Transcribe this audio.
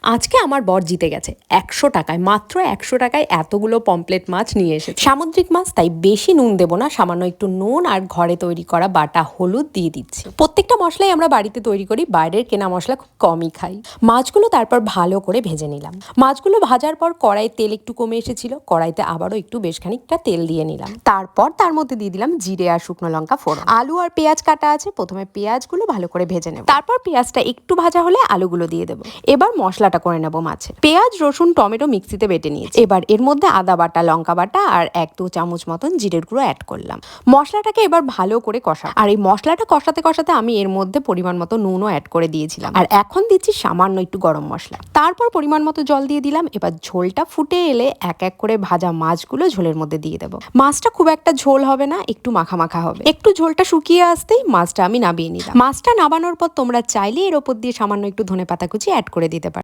আজকে আমার বর জিতে গেছে 100 টাকায়, মাত্র 100 টাকায় এতগুলো পমপ্লেট মাছ নিয়ে এসেছে। সামুদ্রিক মাছ, তাই বেশি নুন দেবো না, সামান্য একটু নুন আর ঘরে তৈরি করা বাটা হলুদ দিয়ে দিচ্ছি। প্রত্যেকটা মশলাই আমরা বাড়িতে তৈরি করি, বাইরের কেনা মশলা খুব কমই খাই। মাছগুলো তারপর ভালো করে ভেজে নিলাম। মাছগুলো ভাজার পর কড়াইয়ে তেল একটু কমে এসেছিল, কড়াইতে আবারও একটু বেশ খানিকটা তেল দিয়ে নিলাম। তারপর তার মধ্যে দিয়ে দিলাম জিরে আর শুকনো লঙ্কা ফোড়ন। আলু আর পেঁয়াজ কাটা আছে, প্রথমে পেঁয়াজগুলো ভালো করে ভেজে নেব। তারপর পেঁয়াজটা একটু ভাজা হলে আলুগুলো দিয়ে দেবো। এবার মশলাটা করে নেবো মাছের। পেঁয়াজ, রসুন, টমেটো মিক্সিতে বেটে নিয়েছি। এবার এর মধ্যে আদা বাটা, লঙ্কা বাটা আর 1-2 চামচ মতন জিরের গুঁড়ো অ্যাড করলাম। মশলাটাকে এবার ভালো করে কষা। আর এই মশলাটা কষাতে কষাতে আমি এর মধ্যে পরিমাণ মতো নুনও অ্যাড করে দিয়েছিলাম। আর এখন দিচ্ছি সামান্য একটু গরম মশলা। তারপর পরিমাণ মতো জল দিয়ে দিলাম। এবার ঝোলটা ফুটে এলে এক এক করে ভাজা মাছগুলো ঝোলের মধ্যে দিয়ে দেবো। মাছটা খুব একটা ঝোল হবে না, একটু মাখা মাখা হবে। একটু ঝোলটা শুকিয়ে আসতেই মাছটা আমি নামিয়ে নিলাম। মাছটা নামানোর পর তোমরা চাইলে এর ওপর দিয়ে সামান্য একটু ধনেপাতা কুচি অ্যাড করে দিতে পারো।